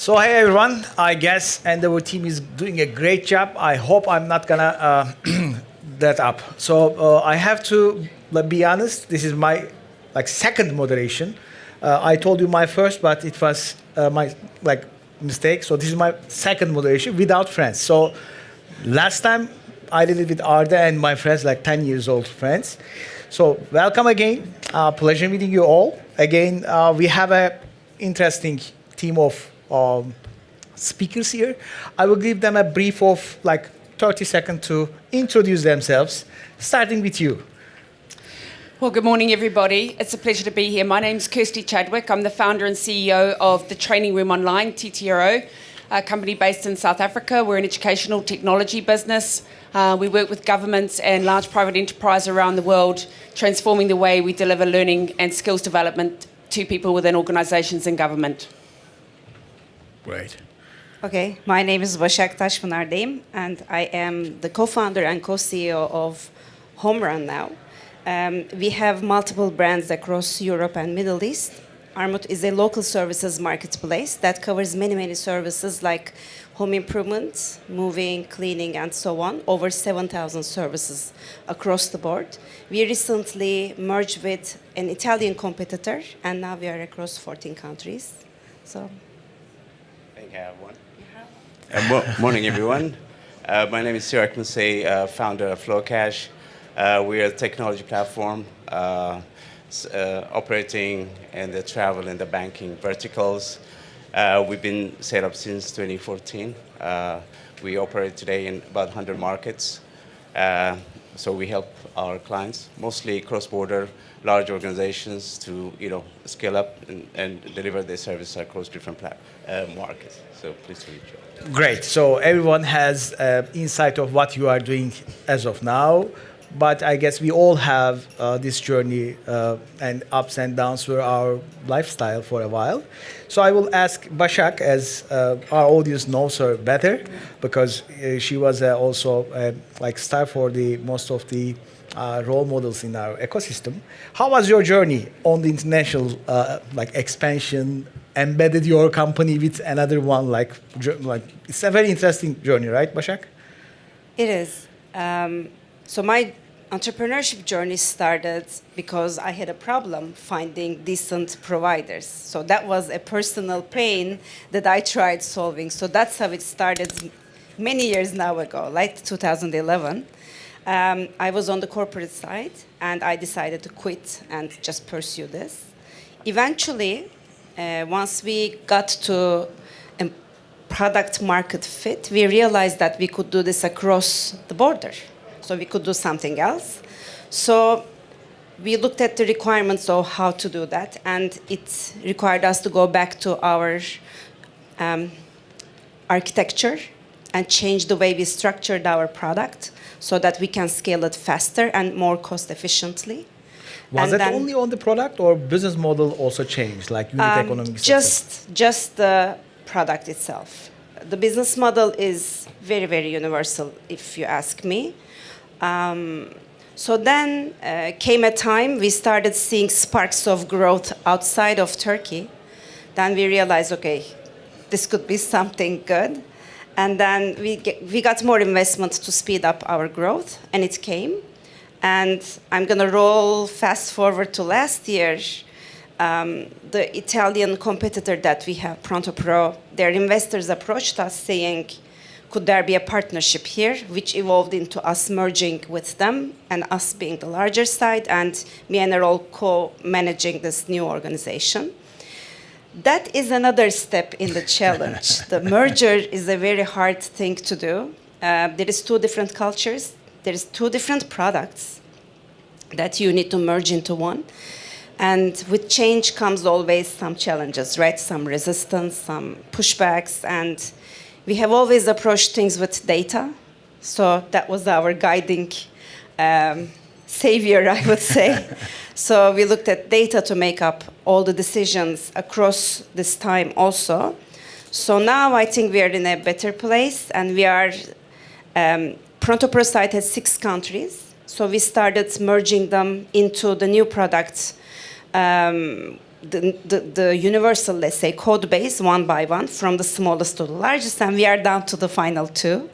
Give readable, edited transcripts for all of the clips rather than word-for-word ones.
So hey everyone, I guess Endeavor team is doing a great job. I hope I'm not gonna that up. So I have to be honest. This is my second moderation. I told you my first, but it was my mistake. So this is my second moderation without friends. So last time I did it with Arda and my friends, like 10 years old friends. So welcome again. Pleasure meeting you all. Again, we have a interesting team of speakers here. I will give them a brief of 30 seconds to introduce themselves, starting with you. Well, good morning, everybody. It's a pleasure to be here. My name's Kirsty Chadwick. I'm the founder and CEO of the Training Room Online, TTRO, a company based in South Africa. We're an educational technology business. We work with governments and large private enterprise around the world, transforming the way we deliver learning and skills development to people within organizations and government. Great. Okay, my name is Başak Taşpınar, and I am the co-founder and co-CEO of HomeRun now. We have multiple brands across Europe and Middle East. Armut is a local services marketplace that covers many services like home improvement, moving, cleaning, and so on. Over 7,000 services across the board. We recently merged with an Italian competitor, and now we are across 14 countries. So. I think I have one. Morning, everyone. My name is Sirak, Mussie, founder of FloCash. We are a technology platform operating in the travel and the banking verticals. We've been set up since 2014. We operate today in about 100 markets. So we help our clients, mostly cross-border, large organizations, to scale up and deliver their services across different markets. So please reach out. Great. So everyone has insight of what you are doing as of now. But I guess we all have this journey and ups and downs for our lifestyle for a while. So I will ask Başak, as our audience knows her better, because she was also star for the most of the role models in our ecosystem. How was your journey on the international expansion? Embedded your company with another one, it's a very interesting journey, right, Başak? It is. So my entrepreneurship journey started because I had a problem finding decent providers. So that was a personal pain that I tried solving. So that's how it started many years now ago, like 2011. I was on the corporate side, and I decided to quit and just pursue this. Eventually, once we got to a product market fit, we realized that we could do this across the border. So we could do something else. So we looked at the requirements of how to do that, and it required us to go back to our architecture and change the way we structured our product so that we can scale it faster and more cost efficiently. Was it only on the product, or business model also changed, like unit economics? Just the product itself. The business model is very universal, if you ask me. So then came a time we started seeing sparks of growth outside of Turkey. Then we realized, okay, this could be something good. And then we got more investment to speed up our growth, and it came. And I'm going to roll fast forward to last year. The Italian competitor that we have, ProntoPro, their investors approached us saying, could there be a partnership here, which evolved into us merging with them and us being the larger side, and me and Errol co-managing this new organization. That is another step in the challenge. The merger is a very hard thing to do. There is two different cultures. There is two different products that you need to merge into one. And with change comes always some challenges, right? Some resistance, some pushbacks, and we have always approached things with data. So that was our guiding savior, I would say. So we looked at data to make up all the decisions across this time also. So now I think we are in a better place, and we are, ProntoPro site has 6 countries. So we started merging them into the new products the universal, let's say, code base one by one from the smallest to the largest, and we are down to the final two.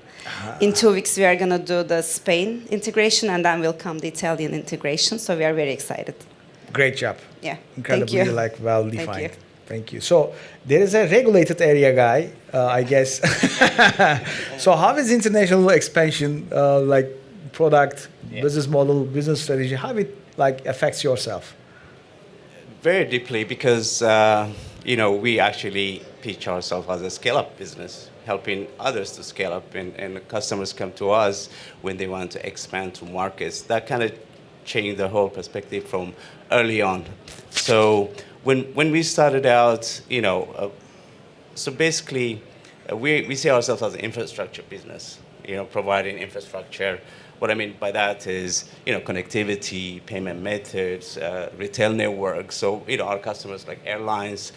In 2 weeks, we are going to do the Spain integration, and then will come the Italian integration. So we are very excited. Great job. Yeah. Incredibly, Thank you. like, well defined. Thank you. Thank you. So there is a regulated area guy, I guess. So how is international expansion, like product, business model, business strategy, how it like affects yourself? Very deeply because, we actually pitch ourselves as a scale-up business, helping others to scale up, and customers come to us when they want to expand to markets. That kind of changed the whole perspective from early on. So when we started out, so basically we see ourselves as an infrastructure business, providing infrastructure. What I mean by that is, connectivity, payment methods, retail networks. So, our customers like airlines,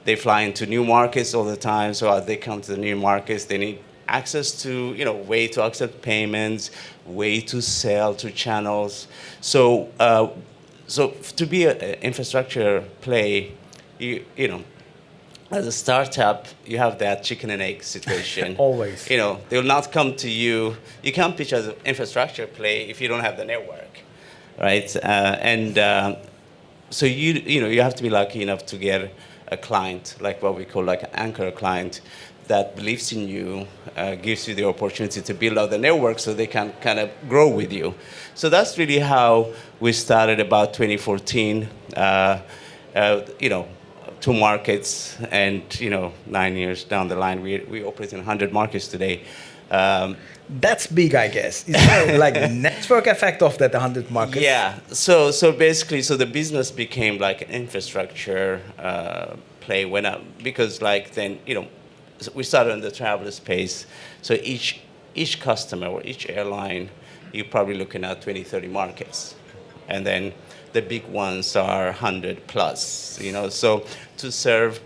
they fly into new markets all the time. So as they come to the new markets, they need access to, way to accept payments, way to sell to channels. So, to be an infrastructure play, as a startup, you have that chicken and egg situation. Always. They will not come to you. You can't pitch as an infrastructure play if you don't have the network, right? So you have to be lucky enough to get a client, like what we call like an anchor client, that believes in you, gives you the opportunity to build out the network so they can kind of grow with you. So that's really how we started about 2014. 2 markets, and 9 years down the line, we operate in 100 markets today. That's big, I guess. Is there like a network effect of that 100 markets? Yeah. So basically, the business became like an infrastructure play because then we started in the traveler space. So each customer or each airline, you're probably looking at 20, 30 markets, and then the big ones are 100 plus, So to serve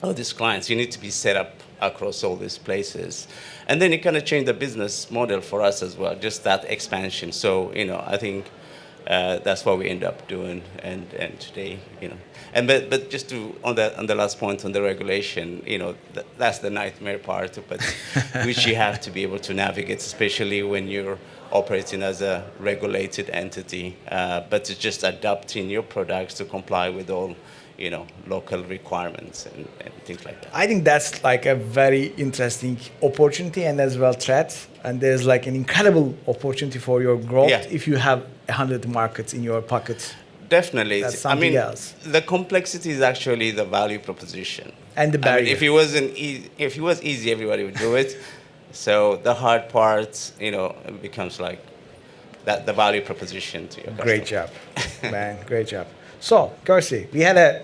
all these clients, you need to be set up across all these places. And then it kind of changed the business model for us as well, just that expansion. So, I think that's what we end up doing. And today, but just on the last point on the regulation, that's the nightmare part, but which you have to be able to navigate, especially when you're operating as a regulated entity, but it's just adapting your products to comply with all, local requirements and things like that. I think that's like a very interesting opportunity and as well threat. And there's like an incredible opportunity for your growth if you have 100 markets in your pocket. Definitely. That's something else. The complexity is actually the value proposition. And the barrier. If it was easy, everybody would do it. So the hard part, becomes like the value proposition to your customer. Great job, man. Great job. So, Kirsty, we had a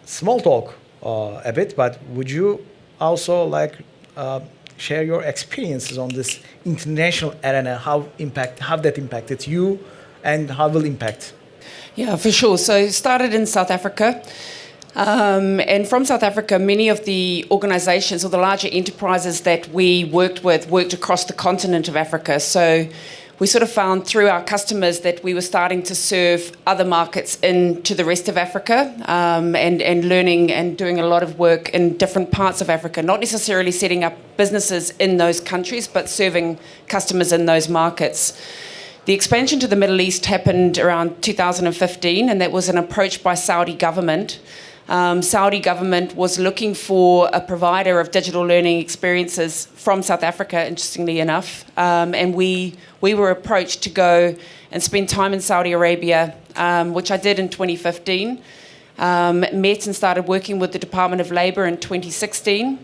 small talk a bit, but would you also share your experiences on this international arena? How that impacted you, and how will impact? Yeah, for sure. So started in South Africa. And from South Africa, many of the organizations or the larger enterprises that we worked across the continent of Africa. So we sort of found through our customers that we were starting to serve other markets into the rest of Africa, and learning and doing a lot of work in different parts of Africa, not necessarily setting up businesses in those countries, but serving customers in those markets. The expansion to the Middle East happened around 2015, and that was an approach by Saudi government. Saudi government was looking for a provider of digital learning experiences from South Africa, interestingly enough. And we were approached to go and spend time in Saudi Arabia, which I did in 2015. Met and started working with the Department of Labor in 2016.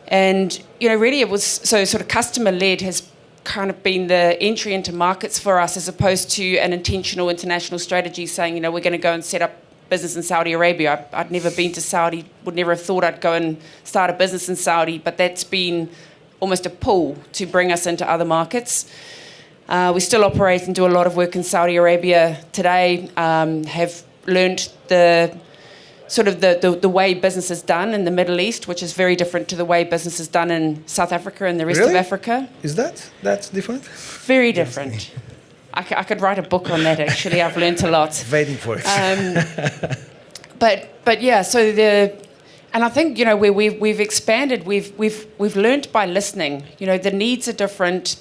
And, really it was sort of customer-led has kind of been the entry into markets for us, as opposed to an intentional international strategy saying, we're going to go and set up business in Saudi Arabia. I'd never been to Saudi, would never have thought I'd go and start a business in Saudi, but that's been almost a pull to bring us into other markets. We still operate and do a lot of work in Saudi Arabia today, have learned the way business is done in the Middle East, which is very different to the way business is done in South Africa and the rest of Africa. Is that's different? Very different. I could write a book on that, actually. I've learned a lot. Waiting for it. but yeah, so and I think, you know, where we've expanded, we've learned by listening. You know, the needs are different.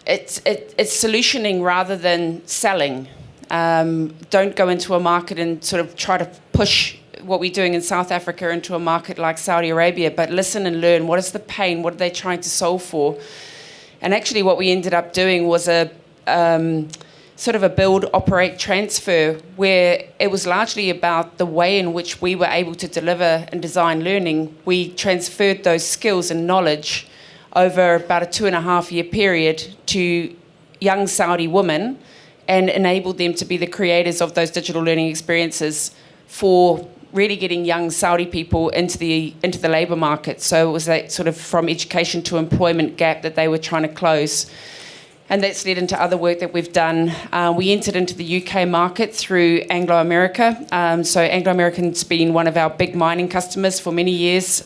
It's solutioning rather than selling. Don't go into a market and sort of try to push what we're doing in South Africa into a market like Saudi Arabia, but listen and learn. What is the pain? What are they trying to solve for? And actually what we ended up doing was a sort of a build, operate, transfer, where it was largely about the way in which we were able to deliver and design learning. We transferred those skills and knowledge over about a 2.5-year period to young Saudi women and enabled them to be the creators of those digital learning experiences for really getting young Saudi people into the labour market. So it was that sort of from education to employment gap that they were trying to close. And that's led into other work that we've done. We entered into the UK market through Anglo America. So Anglo American's been one of our big mining customers for many years.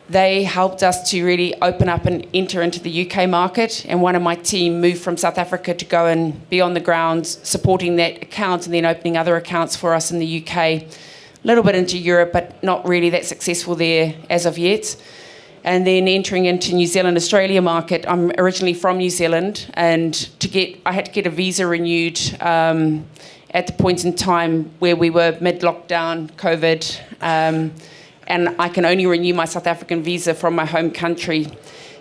They helped us to really open up and enter into the UK market. And one of my team moved from South Africa to go and be on the ground supporting that account and then opening other accounts for us in the UK. A little bit into Europe, but not really that successful there as of yet. And then entering into New Zealand, Australia market. I'm originally from New Zealand, and I had to get a visa renewed at the point in time where we were mid-lockdown, COVID, and I can only renew my South African visa from my home country.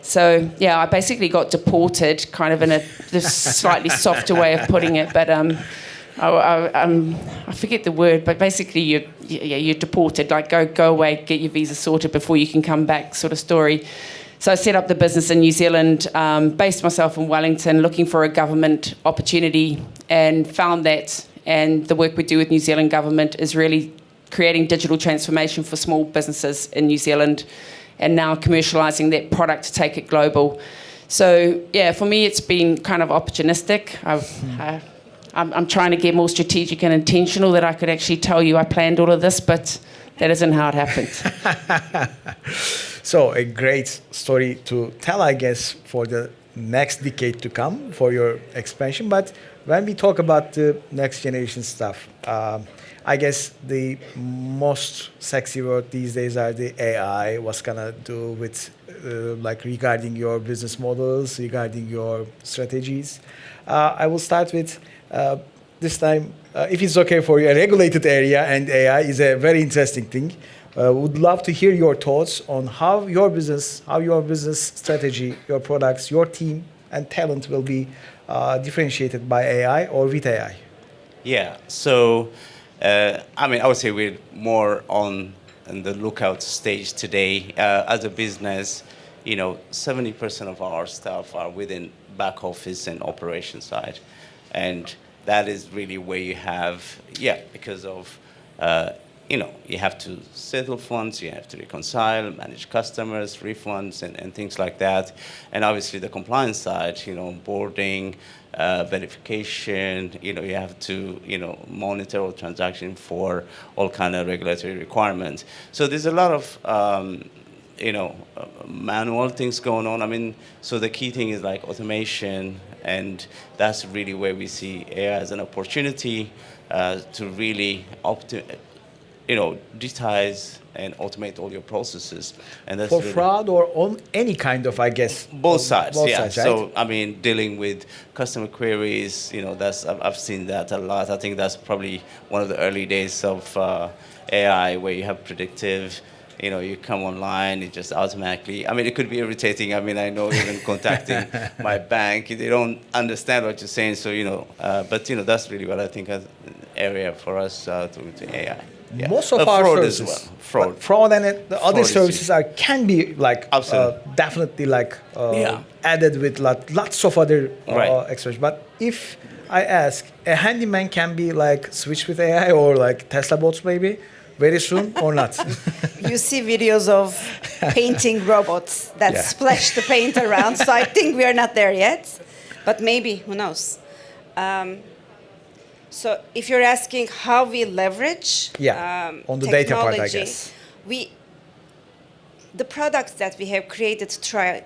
So yeah, I basically got deported, kind of in this slightly softer way of putting it, but I forget the word, but basically you're deported, like go away, get your visa sorted before you can come back, sort of story. So I set up the business in New Zealand, based myself in Wellington, looking for a government opportunity, and found that. And the work we do with New Zealand government is really creating digital transformation for small businesses in New Zealand, and now commercialising that product to take it global. So yeah, for me it's been kind of opportunistic. I'm trying to get more strategic and intentional, that I could actually tell you I planned all of this, but that isn't how it happened. So a great story to tell, I guess, for the next decade to come, for your expansion. But when we talk about the next generation stuff, I guess the most sexy word these days are the AI. What's gonna do with, like, regarding your business models, regarding your strategies. I will start with this time, if it's okay for you, a regulated area, and AI is a very interesting thing. Would love to hear your thoughts on how your business strategy, your products, your team, and talent will be differentiated by AI or with AI. Yeah, so I mean, I would say we're more on the lookout stage today. As a business, 70% of our staff are within back office and operation side. And that is really where you have, because of, you have to settle funds, you have to reconcile, manage customers, refunds, and things like that. And obviously the compliance side, onboarding, verification, you have to, monitor all transactions for all kind of regulatory requirements. So there's a lot of, manual things going on. I mean, so the key thing is like automation, and that's really where we see AI as an opportunity to really digitize and automate all your processes. And that's for really fraud or on any kind of, I guess. Both sides, both yeah. Sides, right? So, I mean, dealing with customer queries, I've seen that a lot. I think that's probably one of the early days of AI, where you have predictive. You come online, it just automatically, I mean, it could be irritating. I mean, I know even contacting my bank, they don't understand what you're saying. So, but, that's really what I think is an area for us to AI. Yeah. Most of our fraud services, as well. fraud and the other is services can be like definitely added with lots of other experts. But if I ask, a handyman can be like switched with AI or like Tesla bots maybe very soon or not? You see videos of painting robots that splash the paint around. So I think we are not there yet, but maybe, who knows? So if you're asking how we leverage on the technology, data part, I guess. The product that we have created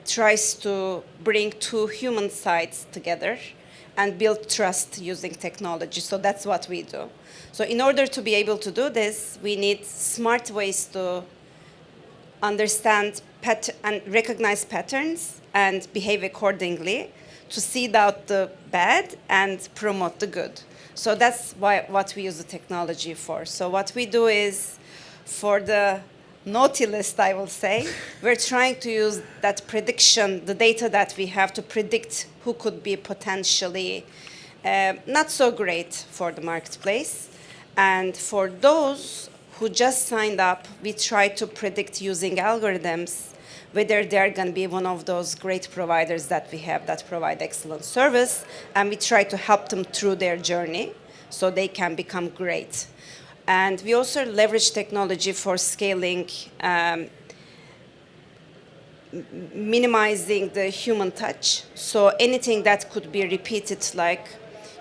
tries to bring two human sides together and build trust using technology. So that's what we do. So in order to be able to do this, we need smart ways to understand and recognize patterns and behave accordingly, to seed out the bad and promote the good. So that's what we use the technology for. So what we do is, for the naughty list, I will say, we're trying to use that prediction, the data that we have, to predict who could be potentially not so great for the marketplace. And for those who just signed up, we try to predict using algorithms whether they're going to be one of those great providers that we have that provide excellent service, and we try to help them through their journey so they can become great. And we also leverage technology for scaling, minimizing the human touch. So anything that could be repeated, like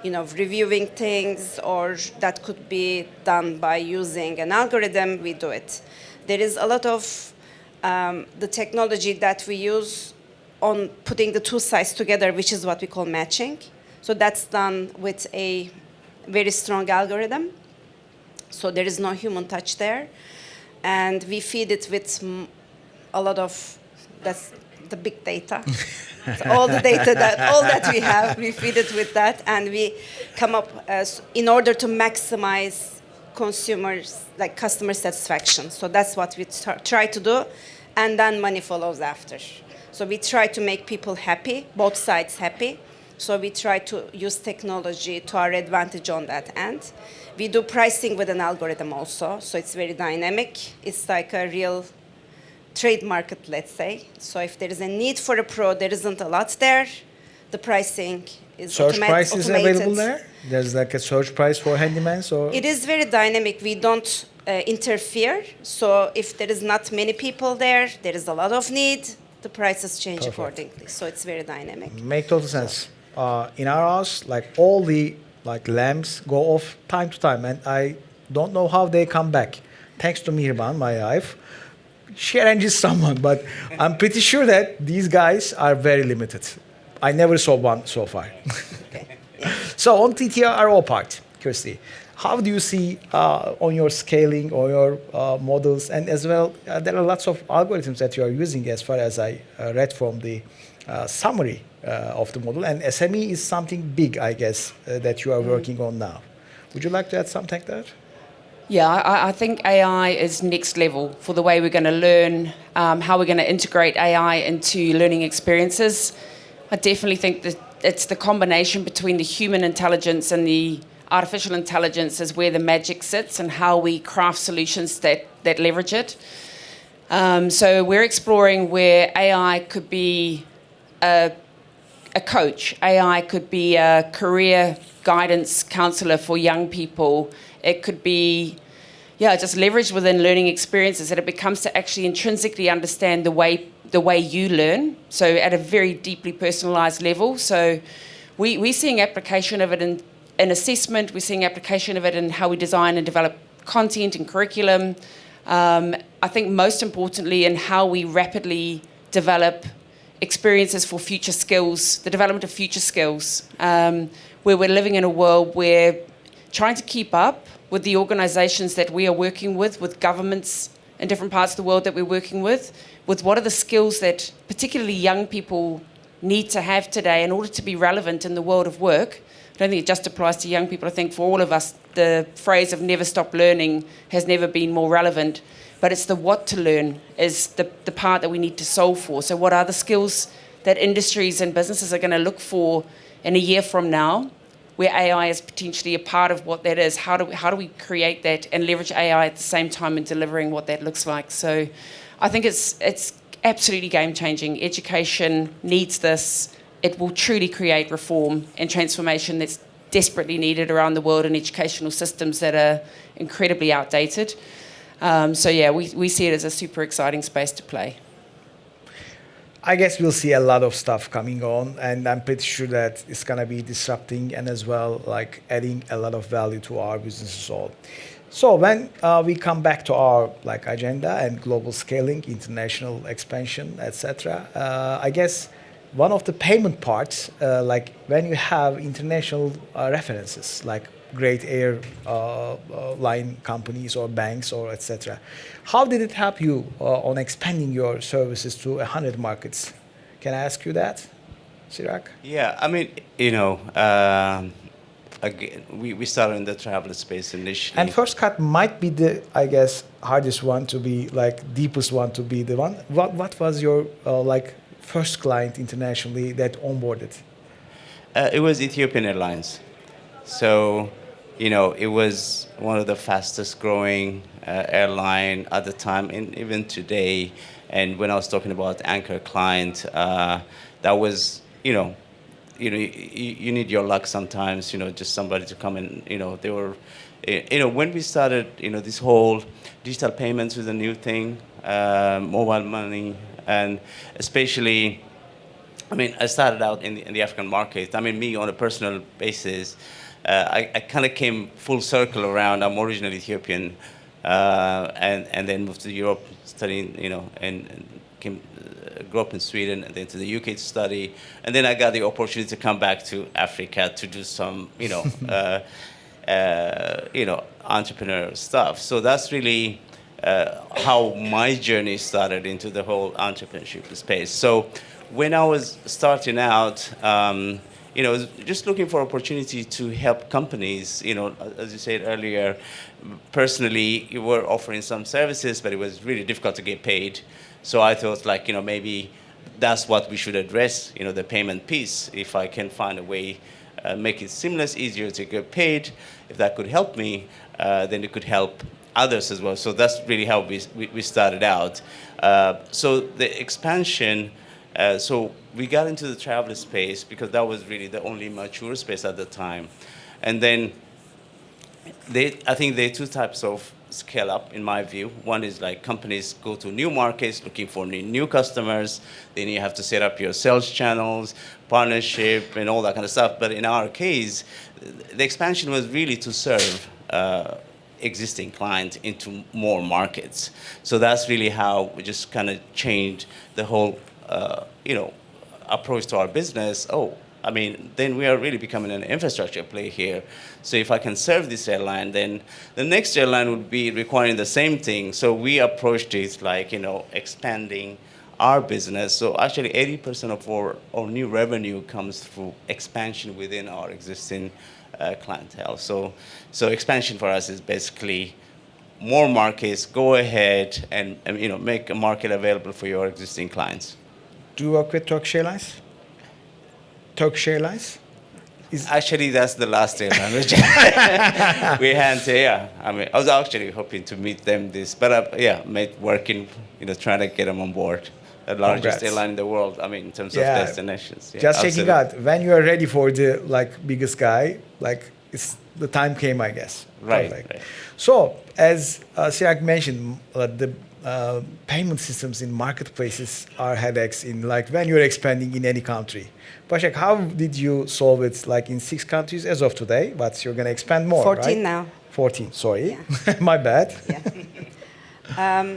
reviewing things, or that could be done by using an algorithm, we do it. There is a lot of the technology that we use on putting the two sides together, which is what we call matching. So that's done with a very strong algorithm. So there is no human touch there. And we feed it with a lot of, that's the big data. So all the data, all that we have, we feed it with that, and we come up in order to maximize consumers, like customer satisfaction. So that's what we try to do, and then money follows after. So we try to make people happy, both sides happy. So we try to use technology to our advantage on that end. We do pricing with an algorithm also, so it's very dynamic. It's like a real trade market, let's say. So if there is a need for a pro, there isn't a lot there. The pricing is search price is automated. available there? There's like a search price for handyman? So it is very dynamic. We don't interfere. So if there is not many people there, there is a lot of need, the prices change Perfect. accordingly. So it's very dynamic. Make total sense. In our house, like all the lamps go off time to time, and I don't know how they come back. Thanks to Mihriban, my wife. She arranges someone, but I'm pretty sure that these guys are very limited. I never saw one so far. Okay. So on TTRO part, Kirsty, how do you see on your scaling or your models, and as well, there are lots of algorithms that you are using, as far as I read from the summary of the model, and SME is something big, I guess, that you are working on now. Would you like to add something to that? Yeah, I think AI is next level for the way we're going to learn, how we're going to integrate AI into learning experiences. I definitely think that it's the combination between the human intelligence and the artificial intelligence is where the magic sits, and how we craft solutions that leverage it. So we're exploring where AI could be a coach. AI could be a career guidance counselor for young people. It could be, just leveraged within learning experiences, that it becomes to actually intrinsically understand the way you learn, so at a very deeply personalised level. So we're seeing application of it in assessment, we're seeing application of it in how we design and develop content and curriculum. I think most importantly in how we rapidly develop experiences for future skills, the development of future skills, where we're living in a world where trying to keep up with the organisations that we are working with governments in different parts of the world that we're working with what are the skills that particularly young people need to have today in order to be relevant in the world of work. I don't think it just applies to young people. I think for all of us, the phrase of never stop learning has never been more relevant. But it's the what to learn is the part that we need to solve for. So what are the skills that industries and businesses are going to look for in a year from now, where AI is potentially a part of what that is? How do we create that and leverage AI at the same time in delivering what that looks like? So I think it's absolutely game-changing. Education needs this. It will truly create reform and transformation that's desperately needed around the world in educational systems that are incredibly outdated. We see it as a super exciting space to play. I guess we'll see a lot of stuff coming on, and I'm pretty sure that it's going to be disrupting and as well like adding a lot of value to our businesses all. So when we come back to our agenda and global scaling, international expansion, etc., I guess one of the payment parts, like when you have international references, like great airline companies or banks or etc. How did it help you on expanding your services to 100 markets? Can I ask you that, Sirak? Yeah, I mean, again, we started in the travel space initially. And first cut might be the, I guess, hardest one to be, like deepest one to be the one. What was your like first client internationally that onboarded? It was Ethiopian Airlines. So, it was one of the fastest growing airline at the time, and even today. And when I was talking about anchor client, that was, you need your luck sometimes, just somebody to come and, they were, when we started, this whole digital payments was a new thing, mobile money, and especially, I started out in the African market. Me on a personal basis, I kind of came full circle around. I'm originally Ethiopian, and then moved to Europe, studying, and came, grew up in Sweden, and then to the UK to study, and then I got the opportunity to come back to Africa to do some, entrepreneur stuff. So that's really how my journey started into the whole entrepreneurship space. So when I was starting out, just looking for opportunity to help companies, as you said earlier, personally, you were offering some services, but it was really difficult to get paid. So I thought, maybe that's what we should address, the payment piece. If I can find a way, make it seamless, easier to get paid, if that could help me, then it could help others as well. So that's really how we started out. So the expansion, so we got into the travel space because that was really the only mature space at the time. And then I think there are two types of scale up in my view. One is like companies go to new markets looking for new customers. Then you have to set up your sales channels, partnership, and all that kind of stuff. But in our case, the expansion was really to serve existing clients into more markets. So that's really how we just kind of changed the whole approach to our business. Then we are really becoming an infrastructure play here. So if I can serve this airline, then the next airline would be requiring the same thing. So we approached it like, expanding our business. So actually 80% of our new revenue comes through expansion within our existing clientele. So expansion for us is basically more markets, go ahead and make a market available for your existing clients. Do you work with Turkish Airlines? Turkish Airlines? Actually, that's the last airline. We had, I was actually hoping to meet them working, trying to get them on board. The largest airline in the world, in terms of destinations. Yeah, just checking out, when you are ready for the biggest guy, the time came, I guess. Right. So, as Sirak mentioned, the payment systems in marketplaces are headaches when you're expanding in any country. Başak, how did you solve it in 6 countries as of today? But you're going to expand more, 14 right? now. 14, sorry. Yeah. My bad. Yeah.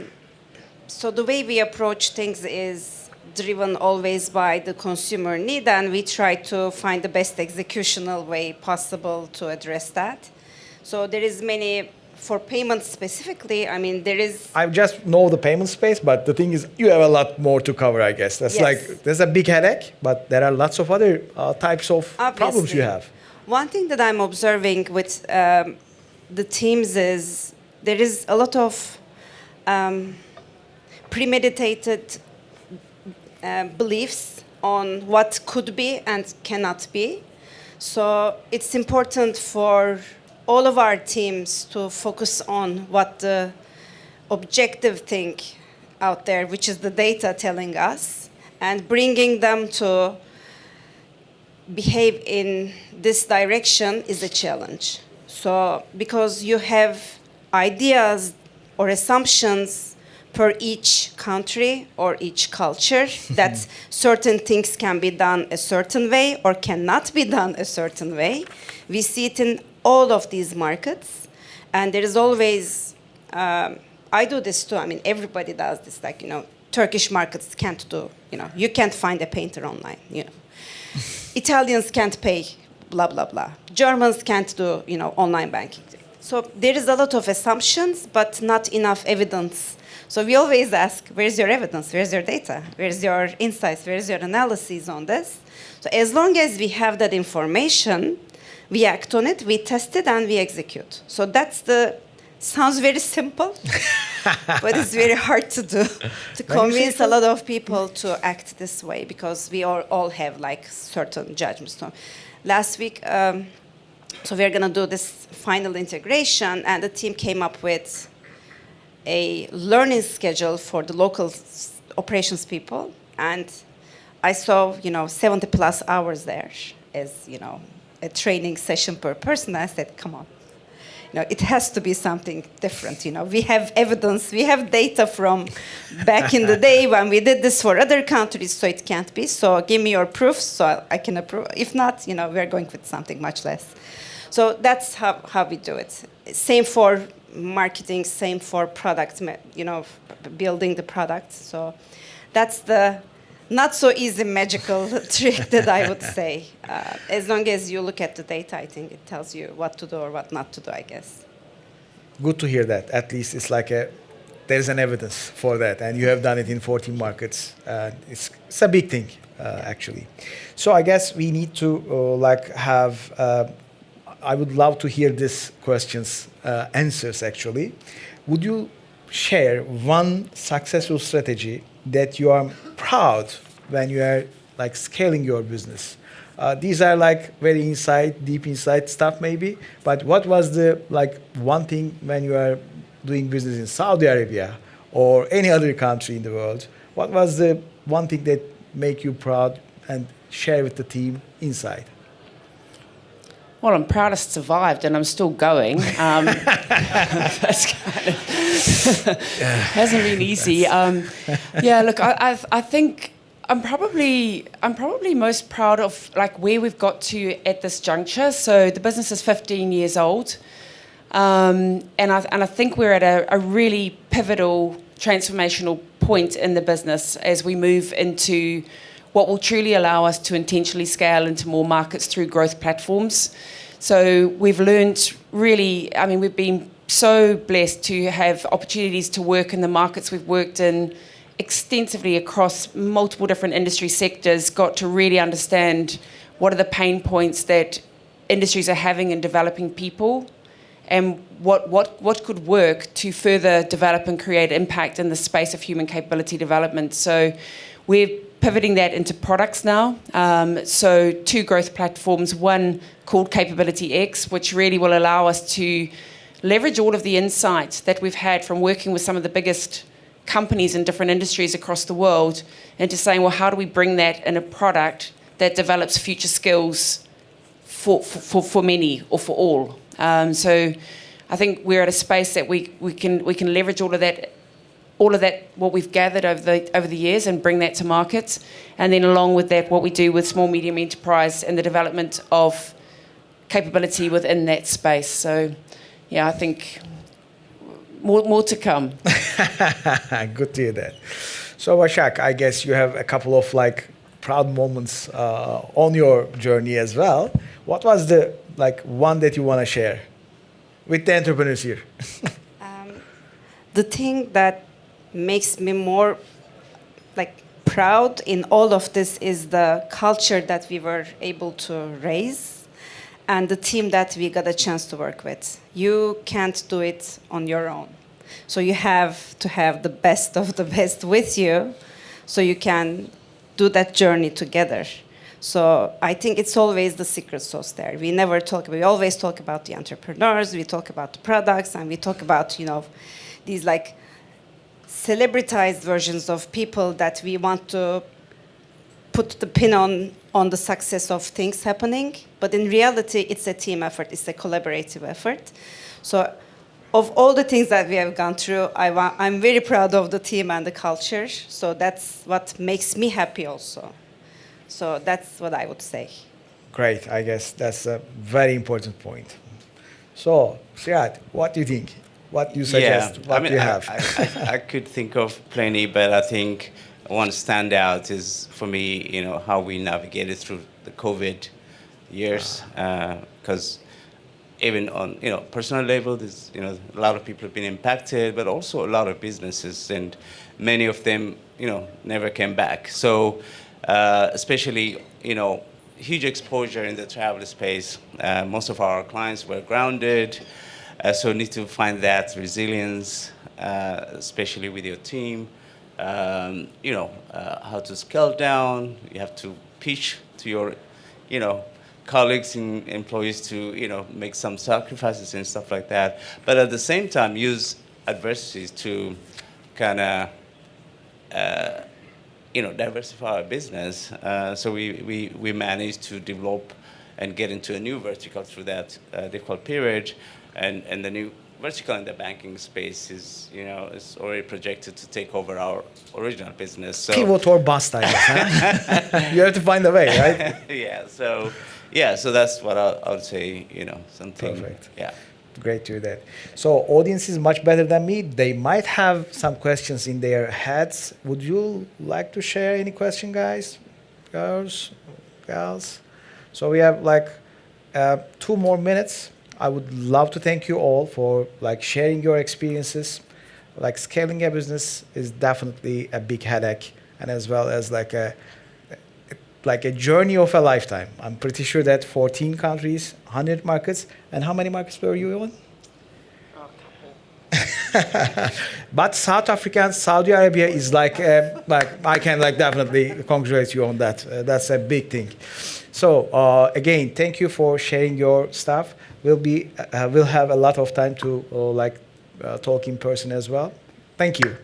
So the way we approach things is driven always by the consumer need, and we try to find the best executional way possible to address that. So there is many. For payments specifically, there is... I just know the payment space, but the thing is, you have a lot more to cover, I guess. That's there's a big headache, but there are lots of other types of problems you have. One thing that I'm observing with the teams is there is a lot of premeditated beliefs on what could be and cannot be. So it's important for all of our teams to focus on what the objective thing out there, which is the data telling us, and bringing them to behave in this direction is a challenge. So, because you have ideas or assumptions per each country or each culture that certain things can be done a certain way or cannot be done a certain way. We see it in all of these markets, and there is always, I do this too, everybody does this, Turkish markets can't do You can't find a painter online. Italians can't pay, blah, blah, blah. Germans can't do, online banking. So there is a lot of assumptions, but not enough evidence. So we always ask, where's your evidence? Where's your data? Where's your insights? Where's your analysis on this? So as long as we have that information, we act on it, we test it, and we execute. So sounds very simple, but it's very hard to do, to convince a lot of people to act this way, because we all have like certain judgments. So last week, so we're going to do this final integration, and the team came up with a learning schedule for the local operations people, and I saw 70 plus hours there as a training session per person. I said, come on, it has to be something different. We have evidence, we have data from back in the day when we did this for other countries, so it can't be. So give me your proof so I can approve. If not, we're going with something much less. So that's how we do it. Same for marketing, same for product, building the product. So that's the not so easy magical trick that I would say. As long as you look at the data, I think it tells you what to do or what not to do, I guess. Good to hear that. At least it's like there's an evidence for that, and you have done it in 14 markets. It's a big thing, actually. So I guess we need to have. I would love to hear these questions answers. Actually, would you share one successful strategy that you are proud when you are scaling your business? These are very deep inside stuff maybe, but what was the one thing when you are doing business in Saudi Arabia or any other country in the world? What was the one thing that make you proud and share with the team inside? Well, I'm proud I survived and I'm still going. That's hasn't been easy. Look, I think I'm probably most proud of where we've got to at this juncture. So the business is 15 years old, and I think we're at a really pivotal, transformational point in the business as we move into what will truly allow us to intentionally scale into more markets through growth platforms. So we've learned really, we've been so blessed to have opportunities to work in the markets we've worked in extensively across multiple different industry sectors, got to really understand what are the pain points that industries are having in developing people, and what could work to further develop and create impact in the space of human capability development. So we're pivoting that into products now. So 2 growth platforms, one called Capability X, which really will allow us to leverage all of the insights that we've had from working with some of the biggest companies in different industries across the world, into saying, well, how do we bring that in a product that develops future skills for many or for all? So I think we're at a space that we can leverage all of that what we've gathered over the years and bring that to market, and then along with that, what we do with small medium enterprise and the development of capability within that space. So, yeah, I think more to come. Good to hear that. So, Başak, I guess you have a couple of proud moments on your journey as well. What was the one that you want to share with the entrepreneurs here? The thing that makes me more proud in all of this is the culture that we were able to raise and the team that we got a chance to work with. You can't do it on your own. So you have to have the best of the best with you so you can do that journey together. So I think it's always the secret sauce there. We always talk about the entrepreneurs, we talk about the products, and we talk about, these celebritized versions of people that we want to put the pin on the success of things happening. But in reality, it's a team effort, it's a collaborative effort. So of all the things that we have gone through, I'm very proud of the team and the culture. So that's what makes me happy also. So that's what I would say. Great. I guess that's a very important point. So, Sirak, what do you think? What do you suggest? What do you have? I could think of plenty, but I think one standout is for me, how we navigated through the COVID years, because even on personal level, there's a lot of people have been impacted, but also a lot of businesses, and many of them never came back. So especially huge exposure in the travel space. Most of our clients were grounded, so need to find that resilience, especially with your team. How to scale down. You have to pitch to your colleagues and employees to make some sacrifices and stuff like that, but at the same time use adversities to kind of diversify our business. So we managed to develop and get into a new vertical through that difficult period, and the new vertical in the banking space is already projected to take over our original business. So Pivot or bust, I guess. Huh? You have to find a way, right? So that's what I would say. Something. Perfect. Yeah. Great to hear that. So audience is much better than me. They might have some questions in their heads. Would you like to share any question, guys, girls, gals? So we have 2 more minutes. I would love to thank you all for sharing your experiences. Scaling a business is definitely a big headache, and as well as a journey of a lifetime. I'm pretty sure that 14 countries, 100 markets, and how many markets were you on? But South Africa and Saudi Arabia is I can definitely congratulate you on that. That's a big thing. So again, thank you for sharing your stuff. We'll have a lot of time to talk in person as well. Thank you.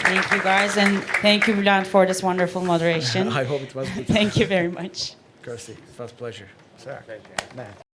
Thank you, guys, and thank you, Bülent, for this wonderful moderation. I hope it was good. Thank you very much. Kirsty, it was a pleasure. Sirak, man.